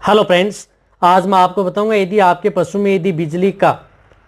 Hello friends, आज मैं आपको बताऊंगा यदि आपके पशु में यदि बिजली का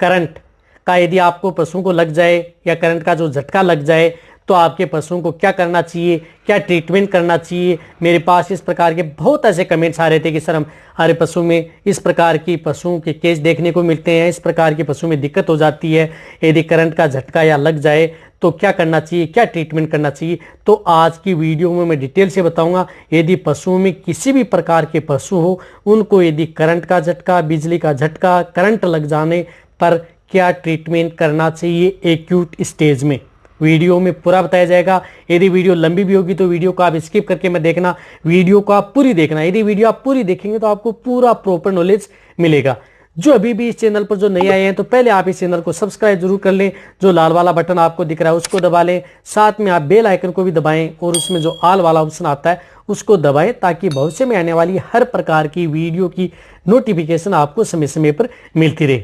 करंट का यदि आपको पशु को लग जाए या करंट का जो झटका लग जाए तो आपके पशुओं को क्या करना चाहिए, क्या ट्रीटमेंट करना चाहिए। मेरे पास इस प्रकार के बहुत ऐसे कमेंट्स आ रहे थे कि सर हमारे पशु में इस प्रकार की पशुओं के केस देखने को मिलते हैं, इस प्रकार के पशु में दिक्कत हो जाती है, यदि करंट का झटका या लग जाए तो क्या करना चाहिए, क्या ट्रीटमेंट करना चाहिए। तो आज की वीडियो में मैं डिटेल से बताऊंगा। यदि पशुओं में किसी भी प्रकार के पशु हो, उनको यदि करंट का झटका, बिजली का झटका, करंट लग जाने पर क्या ट्रीटमेंट करना चाहिए एक्यूट स्टेज में, वीडियो में पूरा बताया जाएगा। यदि वीडियो लंबी भी होगी तो वीडियो को आप स्किप करके मत देखना, वीडियो को आप पूरी देखना। यदि वीडियो आप पूरी देखेंगे तो आपको पूरा प्रॉपर नॉलेज मिलेगा। जो अभी भी इस चैनल पर जो नए आए हैं तो पहले आप इस चैनल को सब्सक्राइब जरूर कर लें, जो लाल वाला बटन आपको दिख रहा है उसको दबा लें, साथ में आप बेल आइकन को भी दबाएं और उसमें जो ऑल वाला ऑप्शन आता है उसको दबाएं, ताकि भविष्य में आने वाली हर प्रकार की वीडियो की नोटिफिकेशन आपको समय समय पर मिलती रहे।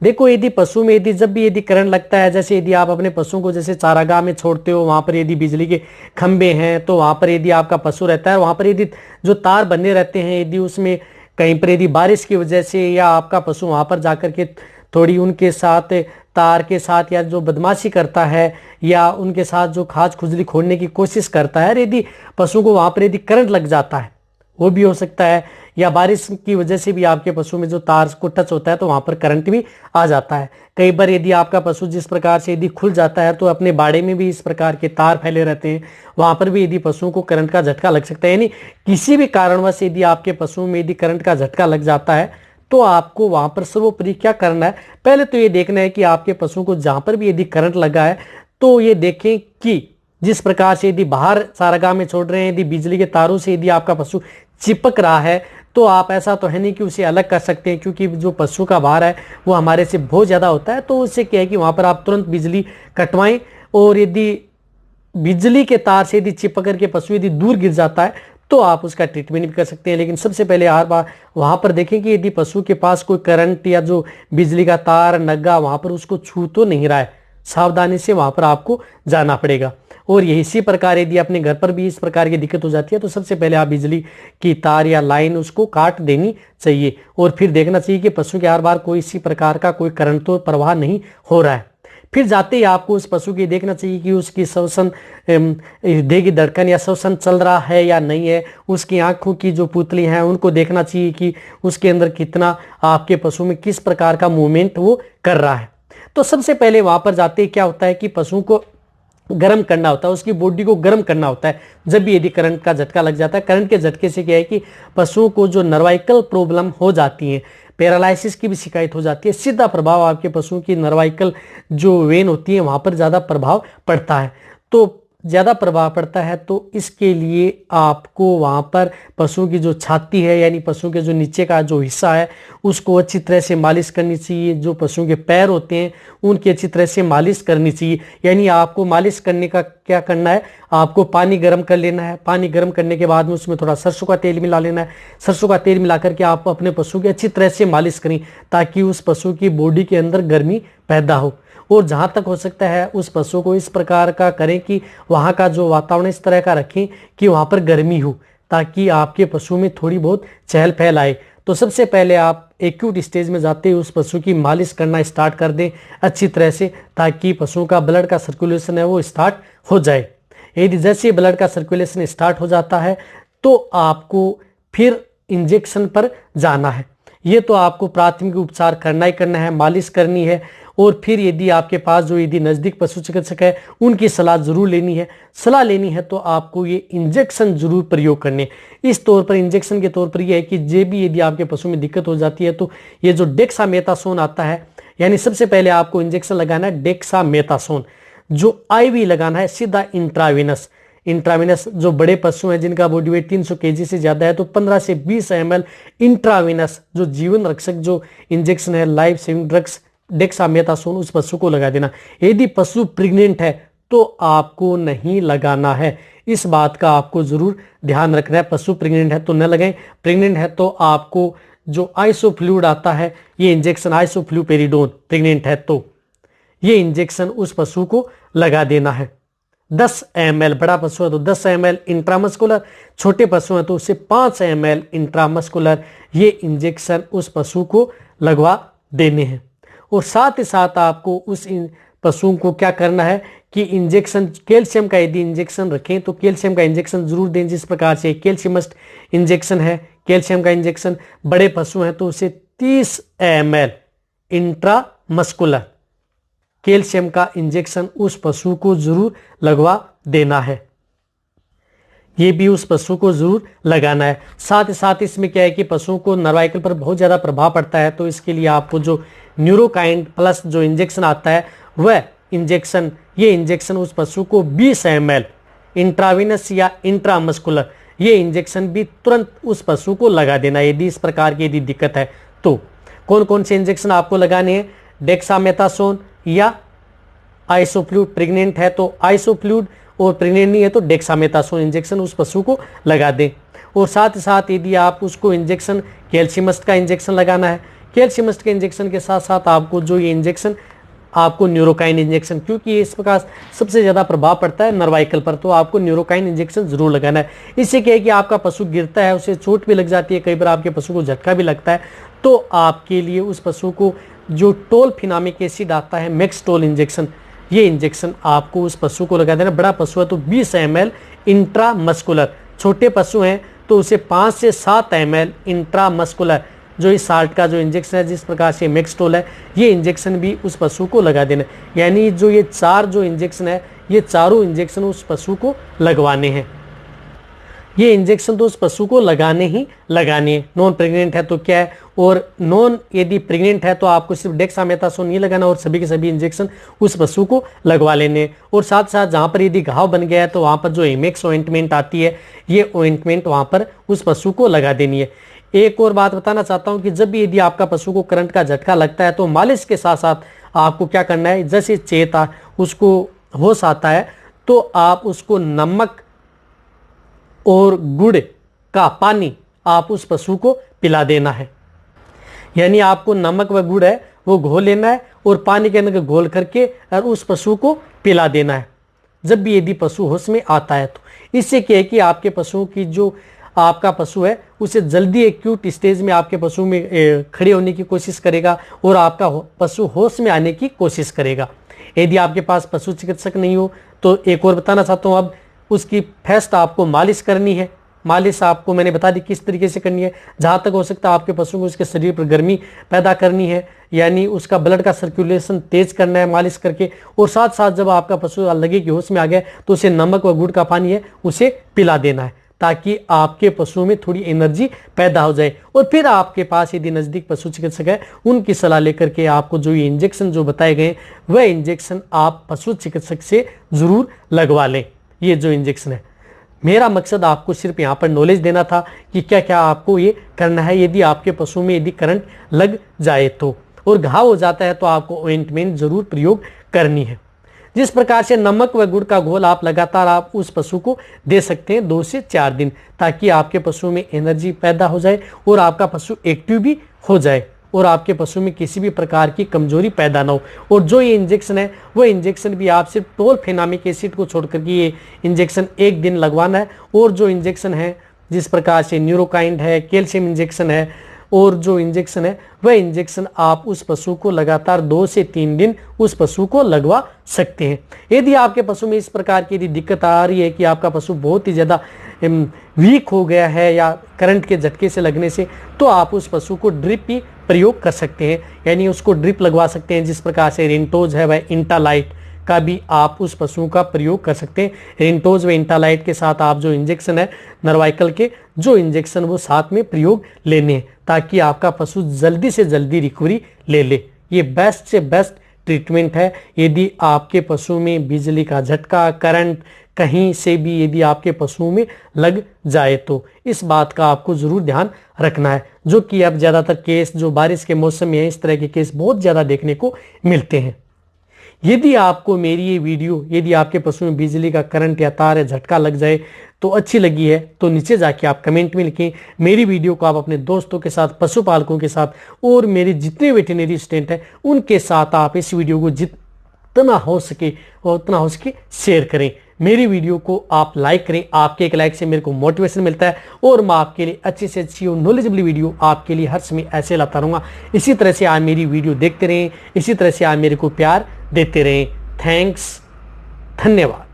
देखो, यदि पशु में जब भी करंट लगता है, जैसे यदि आप अपने पशु को जैसे चारागाह में छोड़ते हो, वहां पर यदि बिजली के खंभे हैं तो वहां पर यदि आपका पशु रहता है, वहां पर यदि जो तार बने रहते हैं, यदि उसमें कहीं पर यदि बारिश की वजह से या आपका पशु वहां पर जाकर के थोड़ी उनके साथ तार के साथ या जो बदमाशी करता है या उनके साथ जो खाज खुजली खोलने की कोशिश करता है, यदि पशु को वहां पर यदि करंट लग जाता है, वो भी हो सकता है, या बारिश की वजह से भी आपके पशु में जो तार को टच होता है तो वहां पर करंट भी आ जाता है। कई बार यदि आपका पशु जिस प्रकार से यदि खुल जाता है तो अपने बाड़े में भी इस प्रकार के तार फैले रहते हैं, वहां पर भी यदि पशुओं को करंट का झटका लग सकता है। यानी किसी भी कारणवश यदि आपके पशुओं में यदि करंट का झटका लग जाता है तो आपको वहां पर सर्वोपरि क्या करना है, पहले तो ये देखना है कि आपके पशु को जहां पर भी यदि करंट लगा है तो ये देखें कि जिस प्रकार से यदि बाहर चारागाह में छोड़ रहे हैं, यदि बिजली के तारों से यदि आपका पशु चिपक रहा है तो आप ऐसा तो है नहीं कि उसे अलग कर सकते हैं, क्योंकि जो पशु का भार है वो हमारे से बहुत ज़्यादा होता है। तो उससे क्या है कि वहाँ पर आप तुरंत बिजली कटवाएं, और यदि बिजली के तार से यदि चिपक करके पशु यदि दूर गिर जाता है तो आप उसका ट्रीटमेंट भी कर सकते हैं। लेकिन सबसे पहले हर बार वहाँ पर देखें कि यदि पशु के पास कोई करंट या जो बिजली का तार नगा वहाँ पर उसको छू तो नहीं रहा है, सावधानी से वहाँ पर आपको जाना पड़ेगा। और यही इसी प्रकार यदि अपने घर पर भी इस प्रकार की दिक्कत हो जाती है तो सबसे पहले आप बिजली की तार या लाइन उसको काट देनी चाहिए, और फिर देखना चाहिए कि पशु के हर बार कोई इसी प्रकार का कोई करंट तो प्रवाह नहीं हो रहा है। फिर जाते ही आपको उस पशु की देखना चाहिए कि उसकी श्वसन हृदय की धड़कन या श्वसन चल रहा है या नहीं है। उसकी आंखों की जो पुतली हैं उनको देखना चाहिए कि उसके अंदर कितना आपके पशु में किस प्रकार का मूवमेंट वो कर रहा है। तो सबसे पहले वहां पर जाते ही क्या होता है कि पशु को गर्म करना होता है, उसकी बॉडी को गर्म करना होता है। जब भी यदि करंट का झटका लग जाता है, करंट के झटके से क्या है कि पशुओं को जो नर्वाइकल प्रॉब्लम हो जाती है, पैरालिसिस की भी शिकायत हो जाती है, सीधा प्रभाव आपके पशुओं की नर्वाइकल जो वेन होती है वहां पर ज़्यादा प्रभाव पड़ता है। तो ज़्यादा प्रभाव पड़ता है तो इसके लिए आपको वहाँ पर पशु की जो छाती है, यानी पशु के जो नीचे का जो हिस्सा है उसको अच्छी तरह से मालिश करनी चाहिए। जो पशुओं के पैर होते हैं उनकी अच्छी तरह से मालिश करनी चाहिए। यानी आपको मालिश करने का क्या करना है, आपको पानी गर्म कर लेना है, पानी गर्म करने के बाद में उसमें थोड़ा सरसों का तेल मिला लेना है। सरसों का तेल मिला करके आप अपने पशु की अच्छी तरह से मालिश करें, ताकि उस पशु की बॉडी के अंदर गर्मी पैदा हो। और जहाँ तक हो सकता है उस पशु को इस प्रकार का करें कि वहाँ का जो वातावरण इस तरह का रखें कि वहाँ पर गर्मी हो, ताकि आपके पशु में थोड़ी बहुत चहल पहल आए। तो सबसे पहले आप एक्यूट स्टेज में जाते ही उस पशु की मालिश करना स्टार्ट कर दें अच्छी तरह से, ताकि पशु का ब्लड का सर्कुलेशन है वो स्टार्ट हो जाए। यदि जैसे ब्लड का सर्कुलेशन स्टार्ट हो जाता है तो आपको फिर इंजेक्शन पर जाना है। ये तो आपको प्राथमिक उपचार करना ही करना है, मालिश करनी है, और फिर यदि आपके पास जो यदि नज़दीक पशु चिकित्सक है उनकी सलाह जरूर लेनी है। सलाह लेनी है तो आपको ये इंजेक्शन जरूर प्रयोग करने। इस तौर पर इंजेक्शन के तौर पर यह है कि जे भी यदि आपके पशु में दिक्कत हो जाती है तो ये जो डेक्सामेथासोन आता है, यानी सबसे पहले आपको इंजेक्शन लगाना है डेक्सामेथासोन, जो आईवी लगाना है सीधा इंट्रावेनस। इंट्रावेनस जो बड़े पशु हैं जिनका बॉडी वेट 300 केजी से ज़्यादा है तो 15 से 20 ml इंट्रावेनस जो जीवन रक्षक जो इंजेक्शन है, लाइफ सेविंग ड्रग्स डेक्सामेथासोन, उस पशु को लगा देना। यदि पशु प्रेग्नेंट है तो आपको नहीं लगाना है। इस बात का आपको जरूर ध्यान रखना है, पशु प्रेग्नेंट है तो न लगाएं। प्रेग्नेंट है तो आपको जो आइसोफ्लूइड आता है, ये इंजेक्शन आइसोफ्लूपेरिडोन, प्रेग्नेंट है तो ये इंजेक्शन उस पशु को लगा देना है। 10 ml, बड़ा पशु है तो 10 ml इंट्रामस्कुलर, छोटे पशु हैं तो उसे 5 ml इंट्रामस्कुलर ये इंजेक्शन उस पशु को लगवा देने हैं। और साथ ही साथ आपको उस पशु को क्या करना है कि इंजेक्शन कैल्शियम का यदि इंजेक्शन रखें तो कैल्शियम का इंजेक्शन जरूर दें, जिस प्रकार से कैल्शियमस्ट इंजेक्शन है कैल्शियम का इंजेक्शन। बड़े पशु हैं तो उसे 30 ml इंट्रामस्कुलर कैल्शियम का इंजेक्शन उस पशु को जरूर लगवा देना है, ये भी उस पशु को जरूर लगाना है। साथ ही साथ इसमें क्या है कि पशुओं को नर्वाइकल पर बहुत ज़्यादा प्रभाव पड़ता है, तो इसके लिए आपको जो न्यूरोकाइंड प्लस जो इंजेक्शन आता है वह इंजेक्शन, ये इंजेक्शन उस पशु को 20 ml इंट्राविनस या इंट्रामस्कुलर ये इंजेक्शन भी तुरंत उस पशु को लगा देना यदि इस प्रकार की यदि दिक्कत है तो। कौन कौन से इंजेक्शन आपको लगाने हैं? डेक्सामेथासोन या आइसोफ्लूड, प्रेग्नेंट है तो आइसोफ्लूड और प्रेग्नेंट नहीं है तो डेक्सामेथासोन इंजेक्शन उस पशु को लगा दें। और साथ ही साथ यदि आप उसको इंजेक्शन कैल्शियमस्ट का इंजेक्शन लगाना है, कैल्शियमस्ट के इंजेक्शन के साथ साथ आपको जो ये इंजेक्शन आपको न्यूरोकाइन इंजेक्शन, क्योंकि इस प्रकार सबसे ज़्यादा प्रभाव पड़ता है नर्वाइकल पर, तो आपको न्यूरोकाइन इंजेक्शन जरूर लगाना है। इससे क्या है कि आपका पशु गिरता है, उसे चोट भी लग जाती है, कई बार आपके पशु को झटका भी लगता है, तो आपके लिए उस पशु को जो टोलफिनामिक एसिड आता है मैक्सटोल इंजेक्शन, ये इंजेक्शन आपको उस पशु को लगा देना। बड़ा पशु है तो 20 ml इंट्रामस्कुलर, छोटे पशु हैं तो उसे 5 से 7 ml इंट्रामस्कुलर जो इस साल्ट का जो इंजेक्शन है, जिस प्रकार से मैक्सटोल है, ये इंजेक्शन भी उस पशु को लगा देना। यानी जो ये 4 जो इंजेक्शन है, ये चारों इंजेक्शन उस पशु को लगवाने हैं। ये इंजेक्शन तो उस पशु को लगाने ही लगाने हैं। नॉन प्रेग्नेंट है तो क्या है, और नॉन यदि प्रेग्नेंट है तो आपको सिर्फ डेक्सामेथासोन नहीं लगाना और सभी के सभी इंजेक्शन उस पशु को लगवा लेने हैं। और साथ साथ जहाँ पर यदि घाव बन गया है तो वहाँ पर जो एमेक्स ऑइंटमेंट आती है, ये ऑइंटमेंट वहाँ पर उस पशु को लगा देनी है। एक और बात बताना चाहता हूँ कि जब भी यदि आपका पशु को करंट का झटका लगता है तो मालिश के साथ साथ आपको क्या करना है, जैसे चेता उसको होश आता है तो आप उसको नमक और गुड़ का पानी आप उस पशु को पिला देना है। यानी आपको नमक व गुड़ है वो घोल लेना है और पानी के अंदर घोल करके और उस पशु को पिला देना है जब भी यदि पशु होश में आता है तो। इससे क्या है कि आपके पशुओं की जो आपका पशु है उसे जल्दी एक्यूट स्टेज में आपके पशु में खड़े होने की कोशिश करेगा और आपका पशु होश में आने की कोशिश करेगा। यदि आपके पास पशु चिकित्सक नहीं हो तो एक और बताना चाहता हूँ, अब उसकी फर्स्ट आपको मालिश करनी है। मालिश आपको मैंने बता दी किस तरीके से करनी है। जहाँ तक हो सकता है आपके पशु को उसके शरीर पर गर्मी पैदा करनी है, यानी उसका ब्लड का सर्कुलेशन तेज करना है मालिश करके। और साथ साथ जब आपका पशु लगे कि होश में आ गया तो उसे नमक व गुड़ का पानी है उसे पिला देना है ताकि आपके पशुओं में थोड़ी एनर्जी पैदा हो जाए। और फिर आपके पास यदि नज़दीक पशु चिकित्सक है उनकी सलाह लेकर के आपको जो ये इंजेक्शन जो बताए गए वह इंजेक्शन आप पशु चिकित्सक से ज़रूर लगवा लें। ये जो इंजेक्शन है, मेरा मकसद आपको सिर्फ यहाँ पर नॉलेज देना था कि क्या क्या आपको ये करना है यदि आपके पशु में यदि करंट लग जाए तो। और घाव हो जाता है तो आपको ऑइंटमेंट ज़रूर प्रयोग करनी है। जिस प्रकार से नमक व गुड़ का घोल आप लगातार आप उस पशु को दे सकते हैं 2 से 4 दिन, ताकि आपके पशु में एनर्जी पैदा हो जाए और आपका पशु एक्टिव भी हो जाए और आपके पशु में किसी भी प्रकार की कमजोरी पैदा ना हो। और जो ये इंजेक्शन है वह इंजेक्शन भी आप सिर्फ टोलफेनामिक एसिड को छोड़ करके ये इंजेक्शन 1 दिन लगवाना है। और जो इंजेक्शन है जिस प्रकार से न्यूरोकाइंड है, कैल्शियम इंजेक्शन है और जो इंजेक्शन है वह इंजेक्शन आप उस पशु को लगातार 2 से 3 दिन उस पशु को लगवा सकते हैं। यदि आपके पशु में इस प्रकार की यदि दिक्कत आ रही है कि आपका पशु बहुत ही ज़्यादा वीक हो गया है या करंट के झटके से लगने से, तो आप उस पशु को ड्रिप भी प्रयोग कर सकते हैं, यानी उसको ड्रिप लगवा सकते हैं। जिस प्रकार से रेंटोज है वह इंटालाइट का भी आप उस पशु का प्रयोग कर सकते हैं। रेंटोज व इंटालाइट के साथ आप जो इंजेक्शन है नर्वाइकल के जो इंजेक्शन वो साथ में प्रयोग लेने हैं ताकि आपका पशु जल्दी से जल्दी रिकवरी ले ले। ये बेस्ट से बेस्ट ट्रीटमेंट है। यदि आपके पशु में बिजली का झटका, करंट कहीं से भी यदि आपके पशुओं में लग जाए तो इस बात का आपको ज़रूर ध्यान रखना है, जो कि अब ज़्यादातर केस जो बारिश के मौसम में है इस तरह के केस बहुत ज़्यादा देखने को मिलते हैं। यदि आपको मेरी ये वीडियो यदि आपके पशु में बिजली का करंट या तार या झटका लग जाए तो अच्छी लगी है तो नीचे जाके आप कमेंट में लिखें। मेरी वीडियो को आप अपने दोस्तों के साथ, पशुपालकों के साथ और मेरे जितने वेटरनरी असिस्टेंट हैं उनके साथ आप इस वीडियो को जितना हो सके और उतना हो सके शेयर करें। मेरी वीडियो को आप लाइक करें। आपके एक लाइक से मेरे को मोटिवेशन मिलता है और मैं आपके लिए अच्छी से अच्छी और नॉलेजेबल वीडियो आपके लिए हर समय ऐसे लाता रहूँगा। इसी तरह से आप मेरी वीडियो देखते रहें, इसी तरह से आप मेरे को प्यार देते रहें। थैंक्स, धन्यवाद।